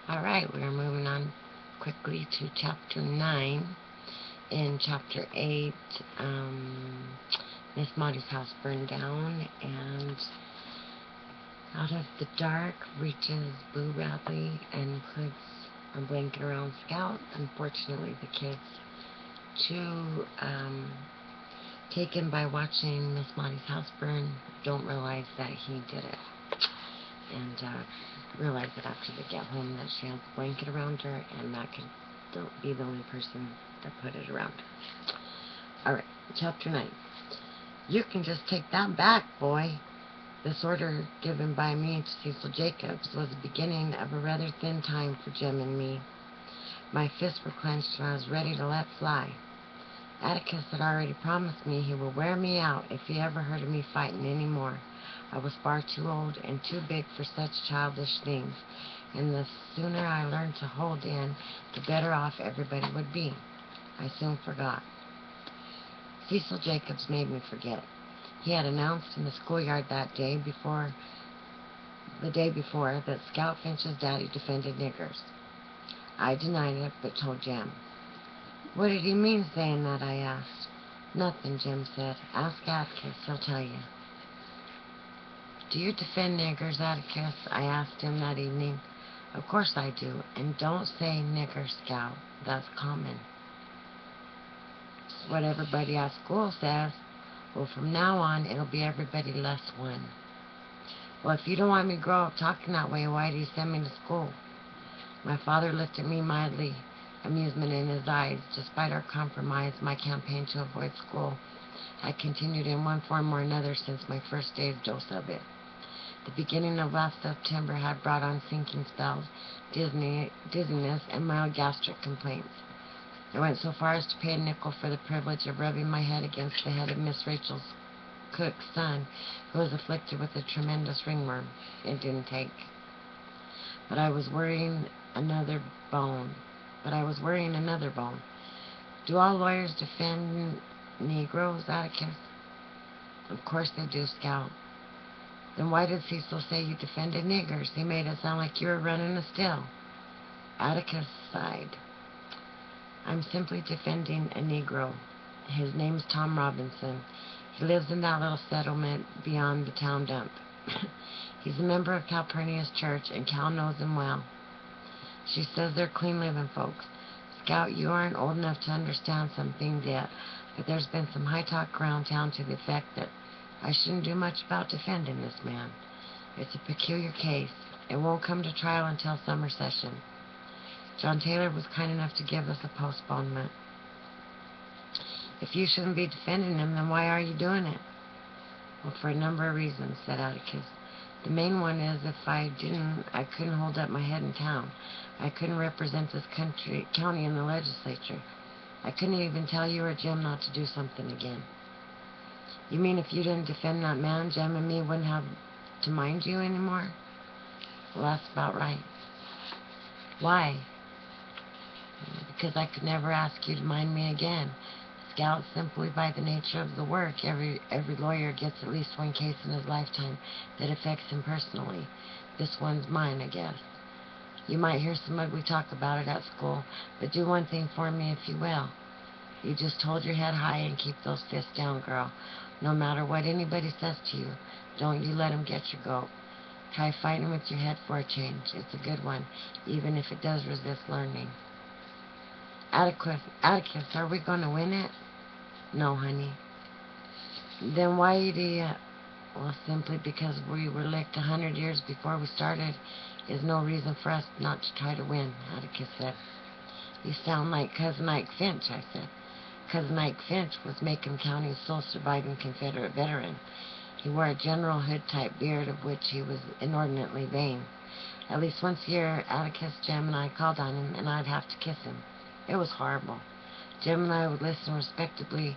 Alright, we're moving on quickly to chapter 9. In chapter 8, Miss Maudie's house burned down, and out of the dark reaches Boo Radley and puts a blanket around Scout. Unfortunately, the kids, too taken by watching Miss Maudie's house burn, don't realize that he did it. And realize that after they get home that she has a blanket around her, and that could be the only person that put it around her. Alright, chapter 9. You can just take that back, boy. This order given by me to Cecil Jacobs was the beginning of a rather thin time for Jem and me. My fists were clenched and I was ready to let fly. Atticus had already promised me he would wear me out if he ever heard of me fighting any more. I was far too old and too big for such childish things, and the sooner I learned to hold in, the better off everybody would be. I soon forgot. Cecil Jacobs made me forget. He had announced in the schoolyard the day before, that Scout Finch's daddy defended niggers. I denied it, but told Jem. What did he mean saying that, I asked. Nothing, Jem said. Ask Atticus, he'll tell you. Do you defend niggers, Atticus? I asked him that evening. Of course I do, and don't say nigger, Scout. That's common. It's what everybody at school says. Well, from now on, it'll be everybody less one. Well, if you don't want me to grow up talking that way, why do you send me to school? My father looked at me mildly, amusement in his eyes. Despite our compromise, my campaign to avoid school had continued in one form or another since my first day's dose of it. The beginning of last September had brought on sinking spells, dizziness, and mild gastric complaints. I went so far as to pay a nickel for the privilege of rubbing my head against the head of Miss Rachel's cook's son, who was afflicted with a tremendous ringworm. It didn't take. But I was worrying another bone. Do all lawyers defend Negroes, Atticus? Of course they do, Scout. Then why did Cecil say you defended niggers? He made it sound like you were running a still. Atticus sighed. I'm simply defending a Negro. His name's Tom Robinson. He lives in that little settlement beyond the town dump. He's a member of Calpurnia's church, and Cal knows him well. She says they're clean-living folks. Scout, you aren't old enough to understand some things yet, but there's been some high talk around town to the effect that I shouldn't do much about defending this man. It's a peculiar case. It won't come to trial until summer session. John Taylor was kind enough to give us a postponement. If you shouldn't be defending him, then why are you doing it? Well, for a number of reasons, said Atticus. The main one is if I didn't, I couldn't hold up my head in town. I couldn't represent this county in the legislature. I couldn't even tell you or Jim not to do something again. You mean if you didn't defend that man, Jim and me wouldn't have to mind you anymore? Well, that's about right. Why? Because I could never ask you to mind me again. Scout, simply by the nature of the work, every lawyer gets at least one case in his lifetime that affects him personally. This one's mine, I guess. You might hear some ugly talk about it at school, but do one thing for me if you will. You just hold your head high and keep those fists down, girl. No matter what anybody says to you, don't you let 'em get your goat. Try fighting with your head for a change. It's a good one, even if it does resist learning. Atticus, are we going to win it? No, honey. Then why do you... Well, simply because we were licked 100 years before we started is no reason for us not to try to win, Atticus said. You sound like Cousin Ike Finch, I said. Cousin Ike Finch was Macomb County's sole surviving Confederate veteran. He wore a General Hood-type beard of which he was inordinately vain. At least once a year, Atticus, Jem, and I called on him, and I'd have to kiss him. It was horrible. Jem and I would listen respectably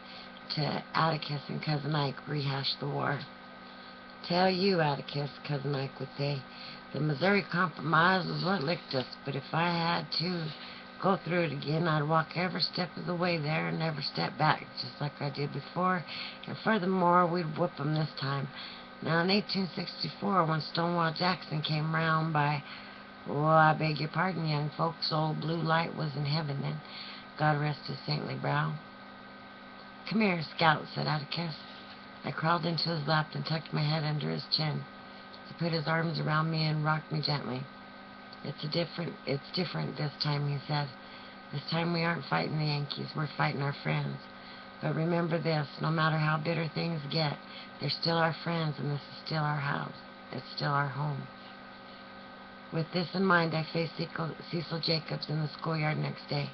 to Atticus and Cousin Ike rehash the war. Tell you, Atticus, Cousin Ike would say, the Missouri Compromise was what licked us, but if I had to go through it again, I'd walk every step of the way there and never step back, just like I did before, and furthermore, we'd whoop 'em this time. Now, in 1864, when Stonewall Jackson came round by Oh, I beg your pardon, young folks. Old Blue Light was in heaven then. God rest his saintly brow. Come here, Scout, said Atticus. I crawled into his lap and tucked my head under his chin. He put his arms around me and rocked me gently. It's different this time, he said. This time we aren't fighting the Yankees, we're fighting our friends. But remember this, no matter how bitter things get, they're still our friends and this is still our house. It's still our home. With this in mind, I faced Cecil Jacobs in the schoolyard next day.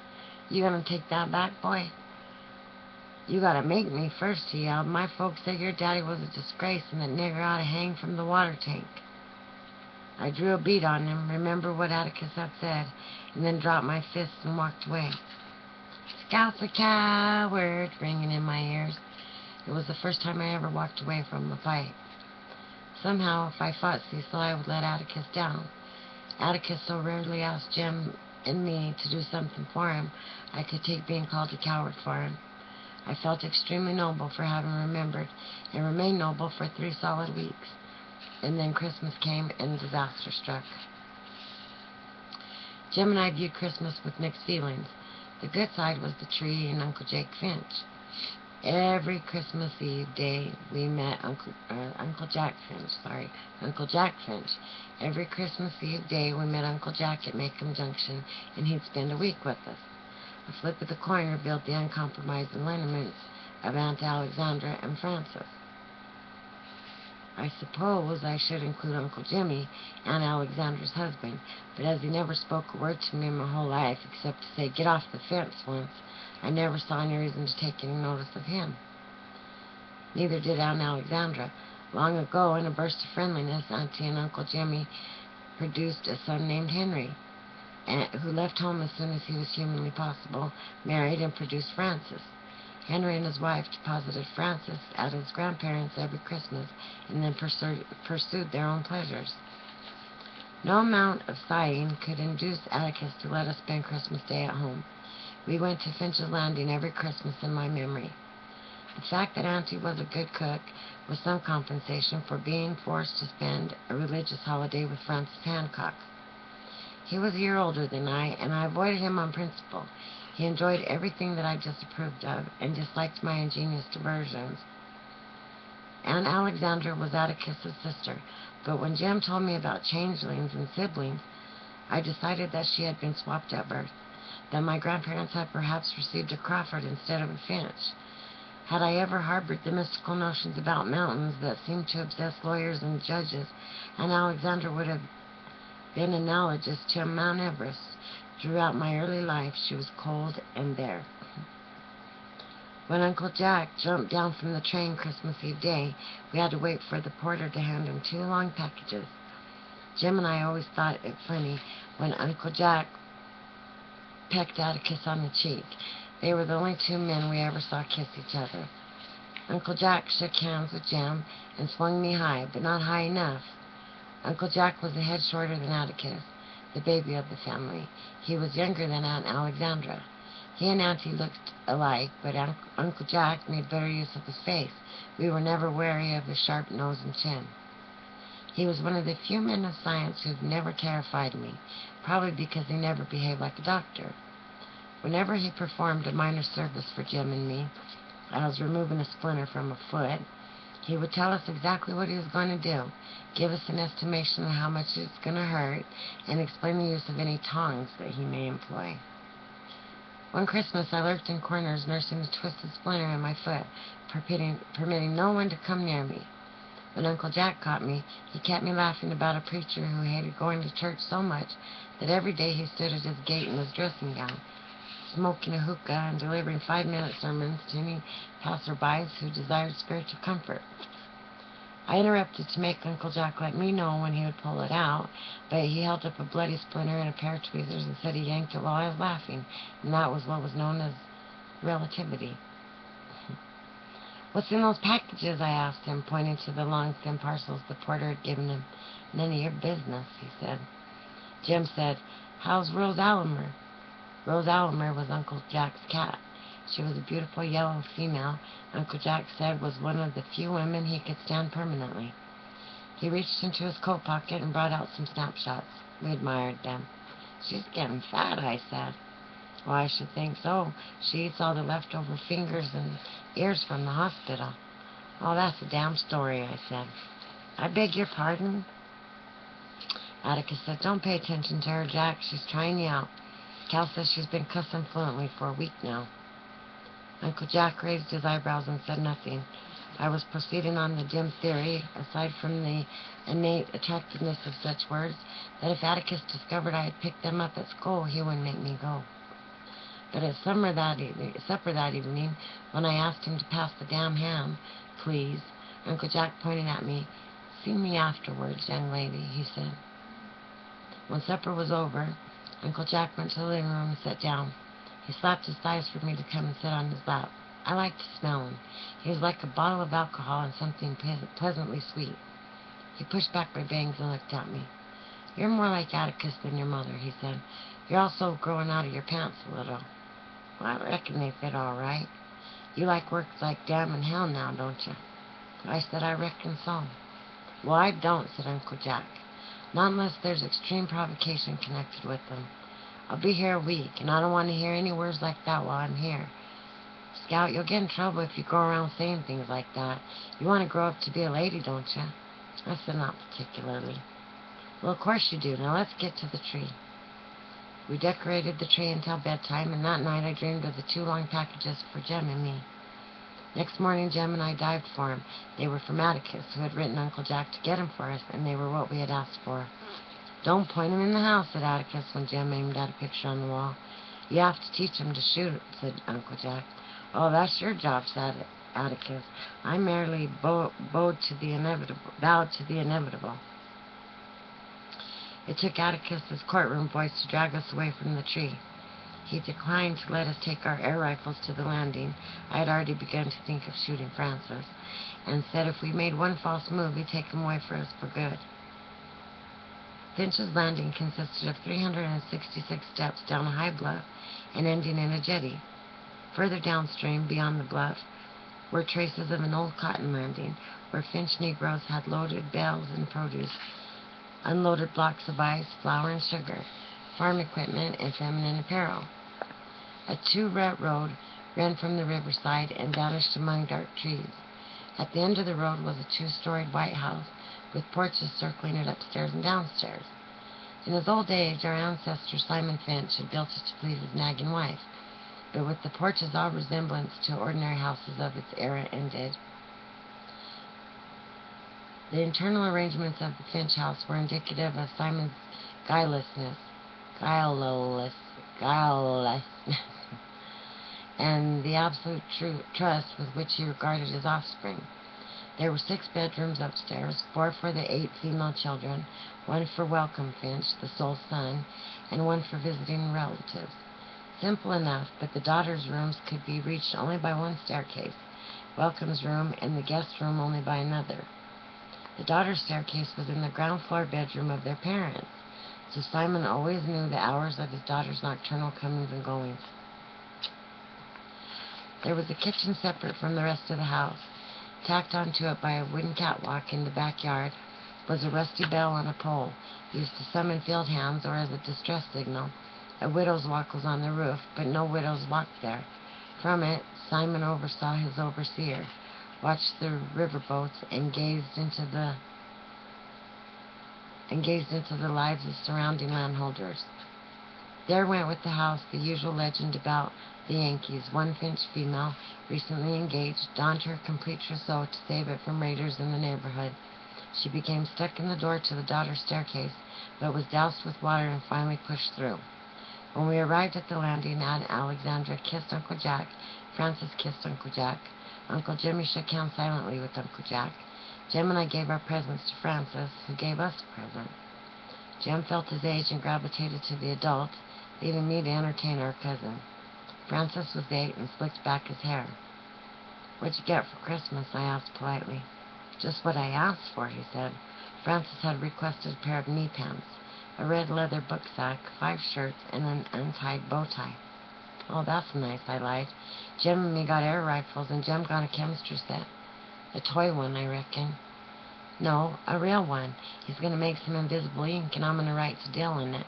You gonna take that back, boy? You gotta make me first, he yelled. My folks said your daddy was a disgrace and that nigger ought to hang from the water tank. I drew a bead on him, remembered what Atticus had said, and then dropped my fists and walked away. Scout's a coward, ringing in my ears. It was the first time I ever walked away from the fight. Somehow, if I fought Cecil, I would let Atticus down. Atticus so rarely asked Jim and me to do something for him, I could take being called a coward for him. I felt extremely noble for having remembered, and remained noble for 3 solid weeks. And then Christmas came, and disaster struck. Jim and I viewed Christmas with mixed feelings. The good side was the tree and Uncle Jake Finch. Every Christmas Eve day, we met Uncle Jack Finch. Every Christmas Eve day, we met Uncle Jack at Macomb Junction, and he'd spend a week with us. A flip of the coin revealed the uncompromising lineaments of Aunt Alexandra and Frances. I suppose I should include Uncle Jimmy, Aunt Alexandra's husband, but as he never spoke a word to me my whole life except to say, "Get off the fence," once, I never saw any reason to take any notice of him. Neither did Aunt Alexandra. Long ago, in a burst of friendliness, Auntie and Uncle Jimmy produced a son named Henry, who left home as soon as he was humanly possible, married, and produced Francis. Henry and his wife deposited Francis at his grandparents' every Christmas, and then pursued their own pleasures. No amount of sighing could induce Atticus to let us spend Christmas Day at home. We went to Finch's Landing every Christmas in my memory. The fact that Auntie was a good cook was some compensation for being forced to spend a religious holiday with Francis Hancock. He was a year older than I, and I avoided him on principle. He enjoyed everything that I disapproved of, and disliked my ingenious diversions. Aunt Alexandra was Atticus's sister, but when Jim told me about changelings and siblings, I decided that she had been swapped at birth, that my grandparents had perhaps received a Crawford instead of a Finch. Had I ever harbored the mystical notions about mountains that seemed to obsess lawyers and judges, Aunt Alexandra would have been analogous to Mount Everest. Throughout my early life, she was cold and bare. When Uncle Jack jumped down from the train Christmas Eve day, we had to wait for the porter to hand him 2 long packages. Jim and I always thought it funny when Uncle Jack pecked Atticus on the cheek. They were the only 2 men we ever saw kiss each other. Uncle Jack shook hands with Jim and swung me high, but not high enough. Uncle Jack was a head shorter than Atticus, the baby of the family. He was younger than Aunt Alexandra. He and Auntie looked alike, but Uncle Jack made better use of his face. We were never wary of his sharp nose and chin. He was one of the few men of science who've never terrified me, probably because he never behaved like a doctor. Whenever he performed a minor service for Jim and me, as removing a splinter from a foot, he would tell us exactly what he was going to do, give us an estimation of how much it's going to hurt, and explain the use of any tongs that he may employ. One Christmas, I lurked in corners, nursing a twisted splinter in my foot, permitting no one to come near me. When Uncle Jack caught me, he kept me laughing about a preacher who hated going to church so much that every day he stood at his gate in his dressing gown, smoking a hookah and delivering 5-minute sermons to any passerbys who desired spiritual comfort. I interrupted to make Uncle Jack let me know when he would pull it out, but he held up a bloody splinter and a pair of tweezers and said he yanked it while I was laughing, and that was what was known as relativity. "What's in those packages?" I asked him, pointing to the long, thin parcels the porter had given him. "None of your business," he said. Jim said, "How's Rose Allimer?" Rose Allimer was Uncle Jack's cat. She was a beautiful yellow female, Uncle Jack said was one of the few women he could stand permanently. He reached into his coat pocket and brought out some snapshots. We admired them. "She's getting fat," I said. "Well, I should think so. She eats all the leftover fingers and ears from the hospital." "Oh, that's a damn story," I said. "I beg your pardon?" Atticus said, "Don't pay attention to her, Jack. She's trying you out. Cal says she's been cussing fluently for a week now." Uncle Jack raised his eyebrows and said nothing. I was proceeding on the dim theory, aside from the innate attractiveness of such words, that if Atticus discovered I had picked them up at school, he wouldn't make me go. But at supper that evening, when I asked him to pass the damn ham, please, Uncle Jack pointed at me. "See me afterwards, young lady," he said. When supper was over, Uncle Jack went to the living room and sat down. He slapped his thighs for me to come and sit on his lap. I liked to smell him. He was like a bottle of alcohol and something pleasantly sweet. He pushed back my bangs and looked at me. "You're more like Atticus than your mother," he said. "You're also growing out of your pants a little." "Well, I reckon they fit all right. You like works like damn and hell now, don't you?" I said, "I reckon so." "Well, I don't," said Uncle Jack. "Not unless there's extreme provocation connected with them. I'll be here a week, and I don't want to hear any words like that while I'm here. Scout, you'll get in trouble if you go around saying things like that. You want to grow up to be a lady, don't you?" I said, "Not particularly." "Well, of course you do. Now let's get to the tree." We decorated the tree until bedtime, and that night I dreamed of the 2 long packages for Jem and me. Next morning, Jem and I dived for them. They were from Atticus, who had written Uncle Jack to get them for us, and they were what we had asked for. "Don't point them in the house," said Atticus when Jem aimed at a picture on the wall. "You have to teach them to shoot," said Uncle Jack. "Oh, that's your job," said Atticus. "I merely bowed to the inevitable." It took Atticus's courtroom voice to drag us away from the tree. He declined to let us take our air rifles to the landing. I had already begun to think of shooting Francis, and said if we made one false move, he'd take him away from us for good. Finch's landing consisted of 366 steps down a high bluff and ending in a jetty. Further downstream, beyond the bluff, were traces of an old cotton landing, where Finch Negroes had loaded bales and produce, unloaded blocks of ice, flour and sugar, farm equipment, and feminine apparel. A 2-rut road ran from the riverside and vanished among dark trees. At the end of the road was a 2-storied white house with porches circling it upstairs and downstairs. In his old age, our ancestor Simon Finch had built it to please his nagging wife, but with the porches all resemblance to ordinary houses of its era ended. The internal arrangements of the Finch house were indicative of Simon's guilelessness, and the absolute trust with which he regarded his offspring. There were 6 bedrooms upstairs, 4 for the 8 female children, 1 for Welcome Finch, the sole son, and 1 for visiting relatives. Simple enough, but the daughters' rooms could be reached only by 1 staircase, Welcome's room and the guest room only by another. The daughter's staircase was in the ground floor bedroom of their parents, so Simon always knew the hours of his daughter's nocturnal comings and goings. There was a kitchen separate from the rest of the house. Tacked onto it by a wooden catwalk in the backyard was a rusty bell on a pole, used to summon field hands or as a distress signal. A widow's walk was on the roof, but no widows walked there. From it, Simon oversaw his overseer, watched the riverboats, and gazed into the lives of surrounding landholders. There went with the house the usual legend about the Yankees. 1 Finch female, recently engaged, donned her complete trousseau to save it from raiders in the neighborhood. She became stuck in the door to the daughter's staircase, but was doused with water and finally pushed through. When we arrived at the landing, Aunt Alexandra kissed Uncle Jack. Francis kissed Uncle Jack. Uncle Jimmy shook hands silently with Uncle Jack. Jem and I gave our presents to Francis, who gave us a present. Jem felt his age and gravitated to the adults, leaving me to entertain our cousin. Francis was 8 and slicked back his hair. "What'd you get for Christmas?" I asked politely. "Just what I asked for," he said. Francis had requested a pair of knee pants, a red leather book sack, 5 shirts, and an untied bow tie. "Oh, that's nice," I lied. "Jem and me got air rifles, and Jem got a chemistry set. A toy one, I reckon." No, a real one. He's going to make some invisible ink, and I'm going to write to Dill in it.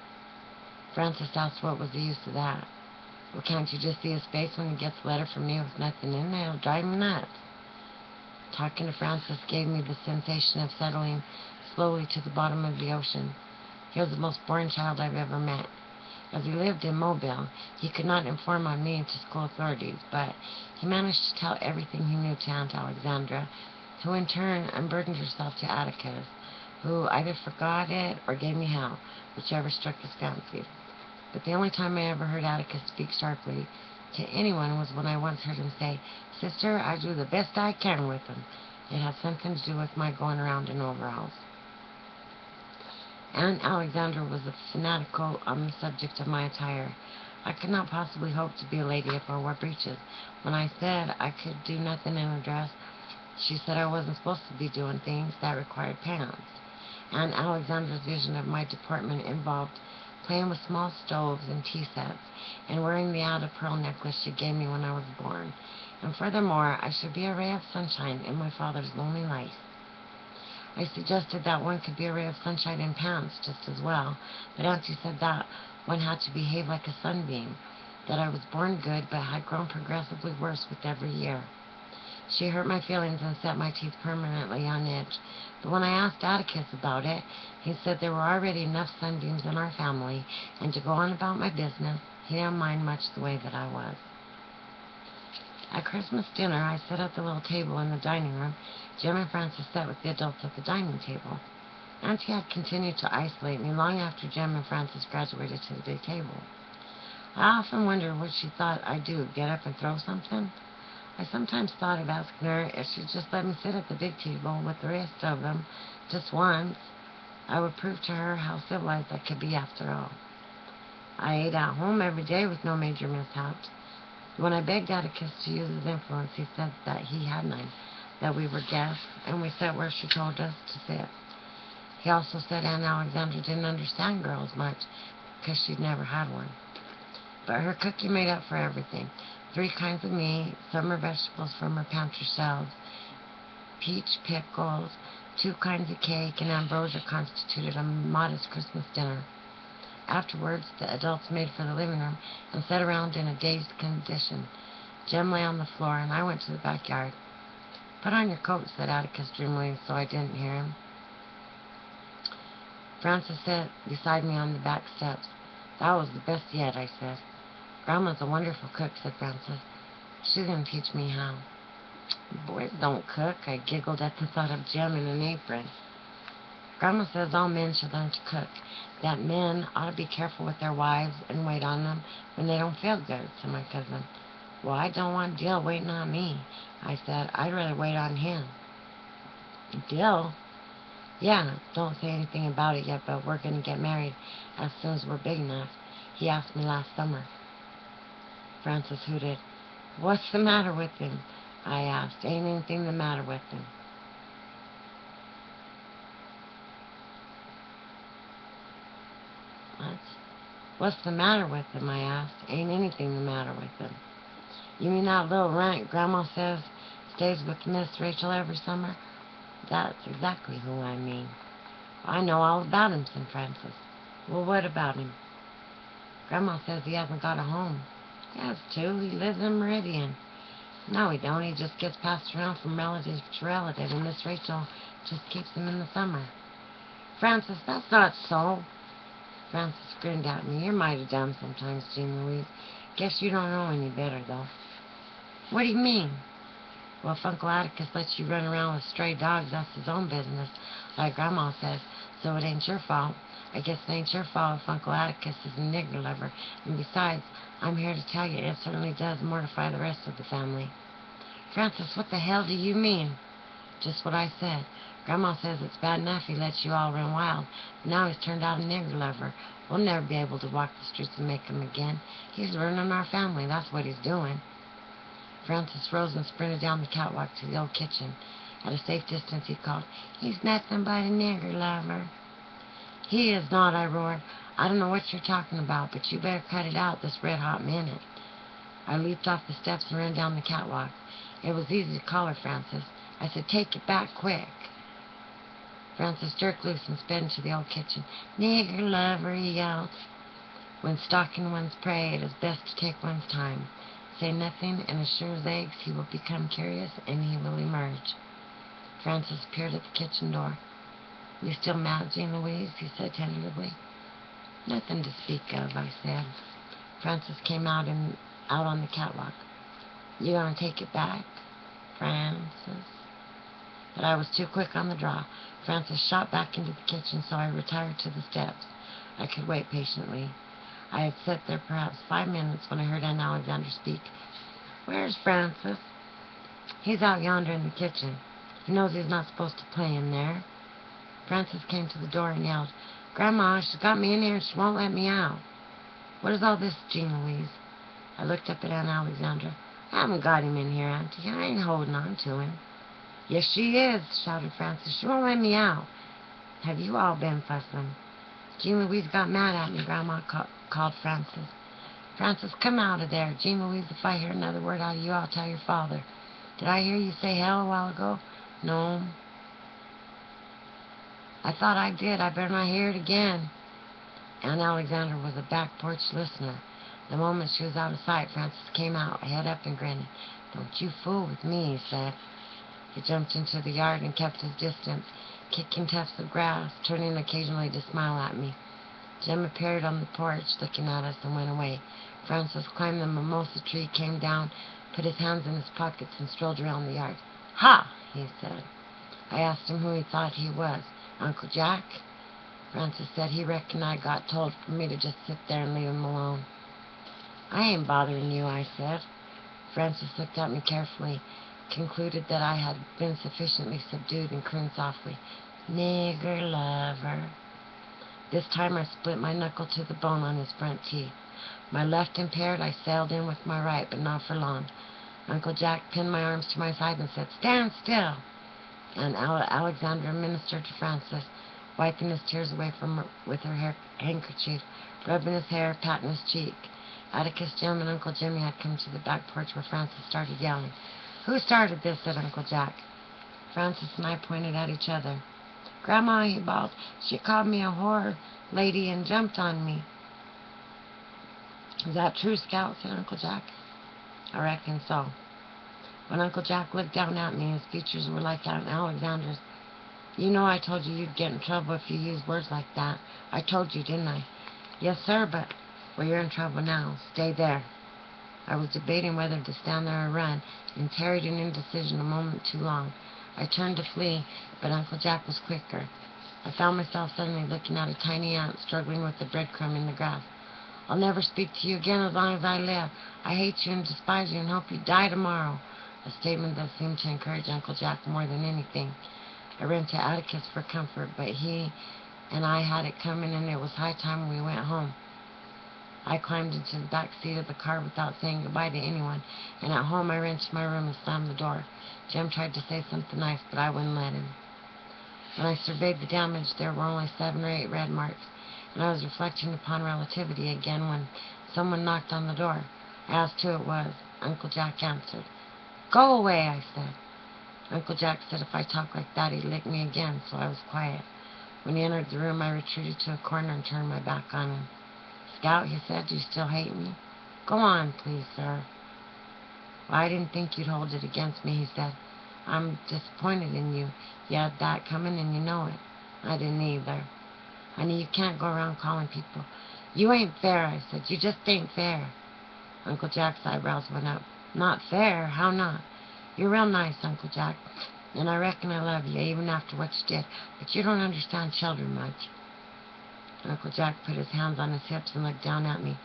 Francis asked what was the use of that. Well, can't you just see his face when he gets a letter from me with nothing in it? It'll drive him nuts. Talking to Francis gave me the sensation of settling slowly to the bottom of the ocean. He was the most boring child I've ever met. As he lived in Mobile, he could not inform on me to school authorities, but he managed to tell everything he knew to Aunt Alexandra, who in turn unburdened herself to Atticus, who either forgot it or gave me hell, whichever struck his fancy. But the only time I ever heard Atticus speak sharply to anyone was when I once heard him say, "Sister, I do the best I can with them." It had something to do with my going around in overalls. Aunt Alexandra was fanatical on the subject of my attire. I could not possibly hope to be a lady if I wore breeches. When I said I could do nothing in a dress, she said I wasn't supposed to be doing things that required pants. Aunt Alexandra's vision of my deportment involved playing with small stoves and tea sets, and wearing the out of pearl necklace she gave me when I was born. And furthermore, I should be a ray of sunshine in my father's lonely life. I suggested that one could be a ray of sunshine in pants just as well, but Auntie said that one had to behave like a sunbeam, that I was born good but had grown progressively worse with every year. She hurt my feelings and set my teeth permanently on edge. But when I asked Atticus about it, he said there were already enough sunbeams in our family, and to go on about my business, he didn't mind much the way that I was. At Christmas dinner, I sat at the little table in the dining room. Jim and Francis sat with the adults at the dining table. Auntie had continued to isolate me long after Jim and Francis graduated to the big table. I often wondered what she thought I'd do, get up and throw something? I sometimes thought of asking her if she'd just let me sit at the big table with the rest of them just once. I would prove to her how civilized I could be after all. I ate at home every day with no major mishaps. When I begged Atticus to use his influence, he said that he had none, that we were guests, and we sat where she told us to sit. He also said Aunt Alexandra didn't understand girls much, because she'd never had one. But her cooking made up for everything. 3 kinds of meat, summer vegetables from her pantry shelves, peach pickles, 2 kinds of cake, and ambrosia constituted a modest Christmas dinner. Afterwards, the adults made for the living room and sat around in a dazed condition. Jem lay on the floor, and I went to the backyard. "Put on your coat," said Atticus dreamily, so I didn't hear him. Francis sat beside me on the back steps. "That was the best yet," I said. "Grandma's a wonderful cook," said Francis. "She's going to teach me how." "Boys don't cook." I giggled at the thought of Jem in an apron. "Grandma says all men should learn to cook, that men ought to be careful with their wives and wait on them when they don't feel good," said my cousin. "Well, I don't want Dill waiting on me," I said. "I'd rather wait on him." "Dill?" "Yeah, don't say anything about it yet, but we're going to get married as soon as we're big enough. He asked me last summer." Francis hooted. "What's the matter with him?" I asked. "Ain't anything the matter with him." "What? What's the matter with him?" I asked. "Ain't anything the matter with him." "You mean that little runt Grandma says stays with Miss Rachel every summer?" "That's exactly who I mean." "I know all about him," said Francis. "Well, what about him?" "Grandma says he hasn't got a home." "He has too. He lives in Meridian." "No, he don't. He just gets passed around from relative to relative, and Miss Rachel just keeps him in the summer." "Francis, that's not so." Francis grinned at me. "You're mighty dumb sometimes, Jean Louise. Guess you don't know any better, though." "What do you mean?" "Well, if Uncle Atticus lets you run around with stray dogs, that's his own business, like Grandma says, so it ain't your fault. I guess it ain't your fault if Uncle Atticus is a nigger lover, and besides, I'm here to tell you it certainly does mortify the rest of the family." "Francis, what the hell do you mean?" "Just what I said. Grandma says it's bad enough he lets you all run wild, but now he's turned out a nigger lover. We'll never be able to walk the streets and make him again. He's ruining our family, that's what he's doing." Francis rose and sprinted down the catwalk to the old kitchen. At a safe distance he called, "He's nothing but a nigger lover." "He is not," I roared. "I don't know what you're talking about, but you better cut it out this red-hot minute." I leaped off the steps and ran down the catwalk. It was easy to collar Francis. I said, "Take it back quick." Francis jerked loose and sped into the old kitchen. "Nigger lover," he yelled. When stalking one's prey, it is best to take one's time. Say nothing, and as sure as eggs, he will become curious, and he will emerge. Francis appeared at the kitchen door. "You still mad, Jean Louise?" he said tentatively. "Nothing to speak of," I said. Francis came out on the catwalk. "You gonna take it back, Francis?" But I was too quick on the draw. Francis shot back into the kitchen, so I retired to the steps. I could wait patiently. I had sat there perhaps 5 minutes when I heard Aunt Alexander speak. "Where's Francis?" "He's out yonder in the kitchen. He knows he's not supposed to play in there." Francis came to the door and yelled, "Grandma, she's got me in here and she won't let me out." "What is all this, Jean Louise?" I looked up at Aunt Alexander. "I haven't got him in here, Auntie. I ain't holding on to him." "Yes, she is," shouted Francis. "She won't let me out." "Have you all been fussing?" "Jean Louise got mad at me," Grandma called Francis. "Francis, come out of there. Jean Louise, if I hear another word out of you, I'll tell your father. Did I hear you say hell a while ago?" "No." "I thought I did. I better not hear it again." Aunt Alexander was a back porch listener. The moment she was out of sight, Francis came out, head up and grinning. "Don't you fool with me," he said. He jumped into the yard and kept his distance, kicking tufts of grass, turning occasionally to smile at me. Jim appeared on the porch, looking at us, and went away. Francis climbed the mimosa tree, came down, put his hands in his pockets, and strolled around the yard. "Ha!" he said. I asked him who he thought he was. "Uncle Jack?" Francis said he reckoned I got told for me to just sit there and leave him alone. "I ain't bothering you," I said. Francis looked at me carefully, concluded that I had been sufficiently subdued, and crooned softly, "Nigger lover." This time I split my knuckle to the bone on his front teeth. My left impaired, I sailed in with my right, but not for long. Uncle Jack pinned my arms to my side and said, "Stand still." And Alexandra ministered to Francis, wiping his tears away with her handkerchief, rubbing his hair, patting his cheek. Atticus, Jim, and Uncle Jimmy had come to the back porch where Francis started yelling. "Who started this?" said Uncle Jack. Francis and I pointed at each other. "Grandma," he bawled, "she called me a whore lady and jumped on me." "Is that true, Scout?" said Uncle Jack. "I reckon so." When Uncle Jack looked down at me, his features were like Aunt Alexander's. "You know I told you you'd get in trouble if you used words like that. I told you, didn't I?" "Yes, sir, but—" "Well, you're in trouble now. Stay there." I was debating whether to stand there or run, and tarried in indecision a moment too long. I turned to flee, but Uncle Jack was quicker. I found myself suddenly looking at a tiny ant struggling with a breadcrumb in the grass. "I'll never speak to you again as long as I live. I hate you and despise you and hope you die tomorrow." A statement that seemed to encourage Uncle Jack more than anything. I ran to Atticus for comfort, but he and I had it coming, and it was high time we went home. I climbed into the back seat of the car without saying goodbye to anyone, and at home I ran to my room and slammed the door. Jim tried to say something nice, but I wouldn't let him. When I surveyed the damage, there were only 7 or 8 red marks, and I was reflecting upon relativity again when someone knocked on the door. I asked who it was. Uncle Jack answered. "Go away," I said. Uncle Jack said if I talked like that, he'd lick me again, so I was quiet. When he entered the room, I retreated to a corner and turned my back on him. "Scout," he said, "do you still hate me?" "Go on, please, sir." "Well, I didn't think you'd hold it against me," he said. "I'm disappointed in you. You had that coming, and you know it." "I didn't either." "Honey, you can't go around calling people—" "You ain't fair," I said. "You just ain't fair." Uncle Jack's eyebrows went up. "Not fair? How not?" "You're real nice, Uncle Jack, and I reckon I love you, even after what you did, but you don't understand children much." Uncle Jack put his hands on his hips and looked down at me.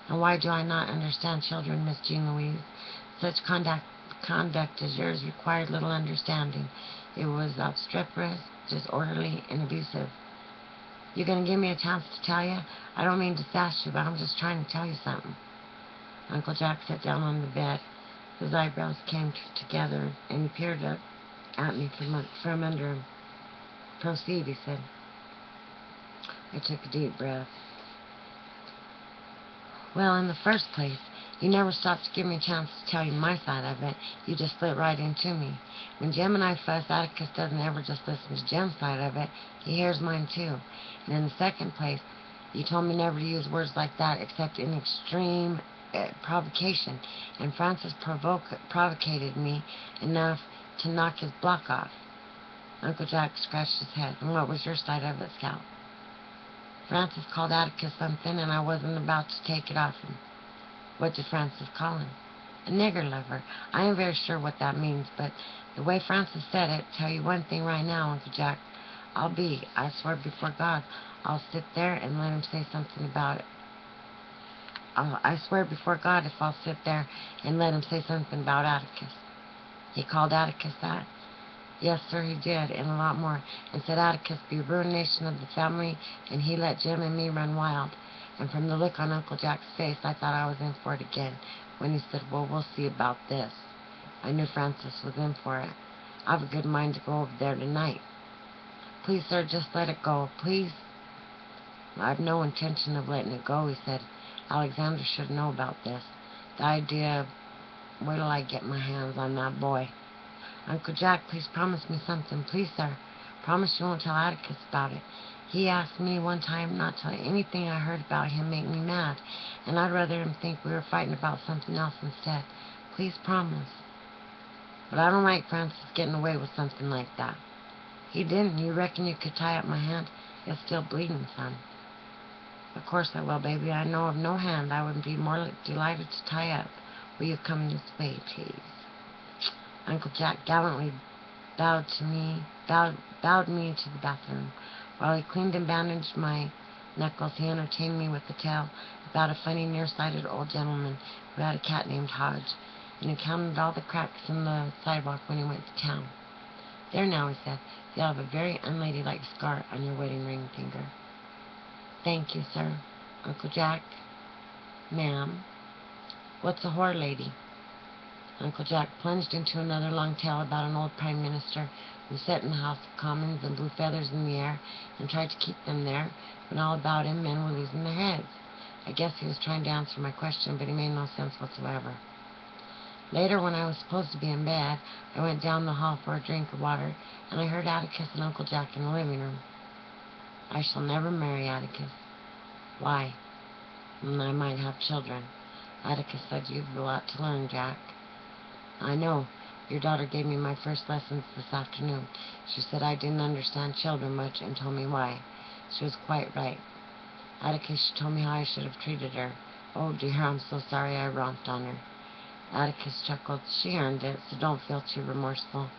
"And why do I not understand children, Miss Jean Louise? Such conduct as yours required little understanding. It was obstreperous, disorderly, and abusive." "You gonna give me a chance to tell you? I don't mean to sass you, but I'm just trying to tell you something." Uncle Jack sat down on the bed. His eyebrows came together, and he peered up at me from under him. "Proceed," he said. I took a deep breath. "Well, in the first place, You never stopped to give me a chance to tell you my side of it. You just slid right into me. When Jim and I fuss, Atticus doesn't ever just listen to Jim's side of it. He hears mine too. And in the second place, you told me never to use words like that except in extreme provocation. And Francis provocated me enough to knock his block off. Uncle Jack scratched his head. And what was your side of it, Scout? Francis called Atticus something, and I wasn't about to take it off him. What did Francis call him? A nigger lover. I am very sure what that means, but the way Francis said it, tell you one thing right now, Uncle Jack. I swear before God, I'll sit there and let him say something about it. I swear before God if I'll sit there and let him say something about Atticus. He called Atticus that? Yes, sir, he did, and a lot more, and said Atticus be a ruination of the family, and he let Jim and me run wild. And from the look on Uncle Jack's face, I thought I was in for it again, when he said, well, we'll see about this. I knew Francis was in for it. I've a good mind to go over there tonight. Please, sir, just let it go, please. I've no intention of letting it go, he said. Alexander should know about this. The idea of, wait till I get my hands on that boy. Uncle Jack, please promise me something, please, sir. Promise you won't tell Atticus about it. He asked me one time not to let anything I heard about him make me mad, and I'd rather him think we were fighting about something else instead. Please promise. But I don't like Francis getting away with something like that. He didn't. You reckon you could tie up my hand? It's still bleeding, son. Of course I will, baby. I know of no hand I would be more delighted to tie up. Will you come this way, please? Uncle Jack gallantly bowed me to the bathroom. While he cleaned and bandaged my knuckles, he entertained me with a tale about a funny, nearsighted old gentleman who had a cat named Hodge, and he counted all the cracks in the sidewalk when he went to town. There now, he said, you have a very unladylike scar on your wedding ring finger. Thank you, sir. Uncle Jack. Ma'am. What's a whore lady? Uncle Jack plunged into another long tale about an old prime minister who sat in the House of Commons and blew feathers in the air and tried to keep them there, when all about him men were losing their heads. I guess he was trying to answer my question, but he made no sense whatsoever. Later, when I was supposed to be in bed, I went down the hall for a drink of water, and I heard Atticus and Uncle Jack in the living room. I shall never marry Atticus. Why? I might have children. Atticus said you've a lot to learn, Jack. I know. Your daughter gave me my first lessons this afternoon. She said I didn't understand children much and told me why. She was quite right. Atticus, she told me how I should have treated her. Oh dear, I'm so sorry I romped on her. Atticus chuckled. She earned it, so don't feel too remorseful.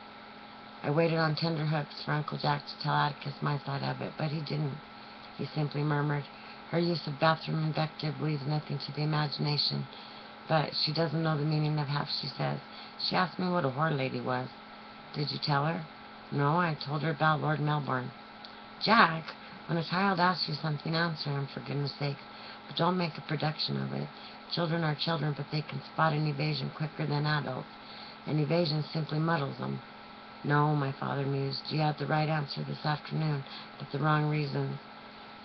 I waited on tender hooks for Uncle Jack to tell Atticus my side of it, but he didn't. He simply murmured, her use of bathroom invective leaves nothing to the imagination, but she doesn't know the meaning of half she says. She asked me what a whore lady was. Did you tell her? No, I told her about Lord Melbourne. Jack, when a child asks you something, answer him, for goodness sake, but don't make a production of it. Children are children, but they can spot an evasion quicker than adults, and evasion simply muddles them. No, my father mused, you had the right answer this afternoon, but the wrong reasons.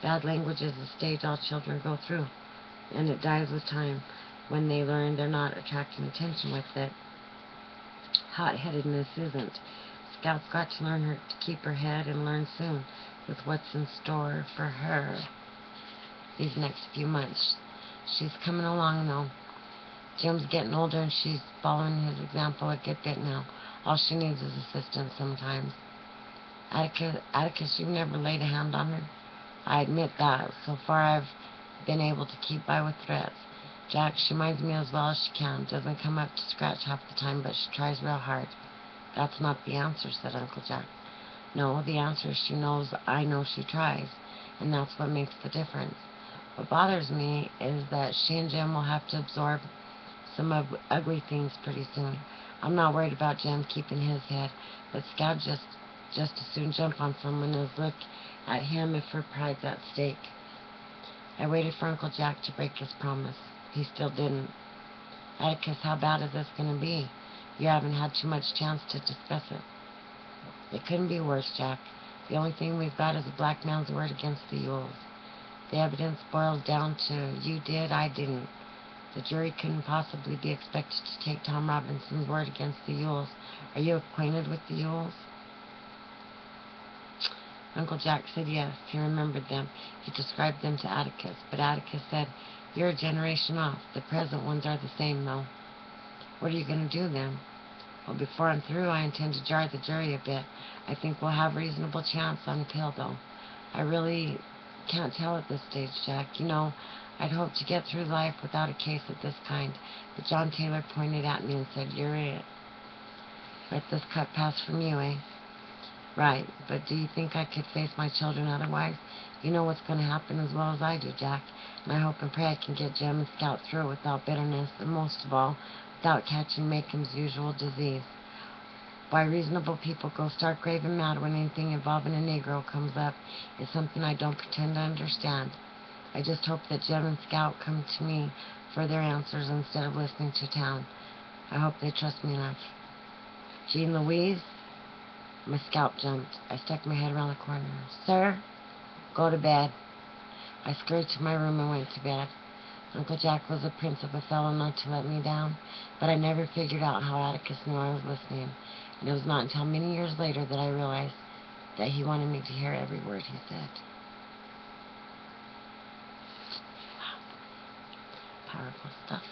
Bad language is a stage all children go through, and it dies with time when they learn they're not attracting attention with it. Hot-headedness isn't. Scout's got to learn her to keep her head and learn soon with what's in store for her these next few months. She's coming along, though. Jim's getting older, and she's following his example a good bit now. All she needs is assistance sometimes. Atticus, you've never laid a hand on her? I admit that. So far, I've been able to keep by with threats. Jack, she minds me as well as she can. Doesn't come up to scratch half the time, but she tries real hard. That's not the answer, said Uncle Jack. No, the answer is she knows I know she tries, and that's what makes the difference. What bothers me is that she and Jim will have to absorb some ugly things pretty soon. I'm not worried about Jim keeping his head, but Scout just as soon jump on someone as look at him if her pride's at stake. I waited for Uncle Jack to break his promise. He still didn't. Atticus, how bad is this going to be? You haven't had too much chance to discuss it. It couldn't be worse, Jack. The only thing we've got is a black man's word against the Yules. The evidence boils down to you did, I didn't. The jury couldn't possibly be expected to take Tom Robinson's word against the Yules. Are you acquainted with the Yules? Uncle Jack said yes. He remembered them. He described them to Atticus, but Atticus said, "You're a generation off. The present ones are the same, though." "What are you going to do, then?" "Well, before I'm through, I intend to jar the jury a bit. I think we'll have a reasonable chance on appeal, though. I really can't tell at this stage, Jack. You know, I'd hoped to get through life without a case of this kind." But John Taylor pointed at me and said, "You're it. Let this cut pass from you, eh?" "Right, but do you think I could face my children otherwise? You know what's going to happen as well as I do, Jack, and I hope and pray I can get Jem and Scout through it without bitterness, and most of all, without catching Macon's usual disease. Why reasonable people go stark raving mad when anything involving a Negro comes up is something I don't pretend to understand. I just hope that Jem and Scout come to me for their answers instead of listening to town. I hope they trust me enough." "Jean Louise?" My scalp jumped. I stuck my head around the corner. "Sir?" "Go to bed." I scurried to my room and went to bed. Uncle Jack was a prince of a fellow not to let me down, but I never figured out how Atticus knew I was listening, and it was not until many years later that I realized that he wanted me to hear every word he said. Wow. Powerful stuff.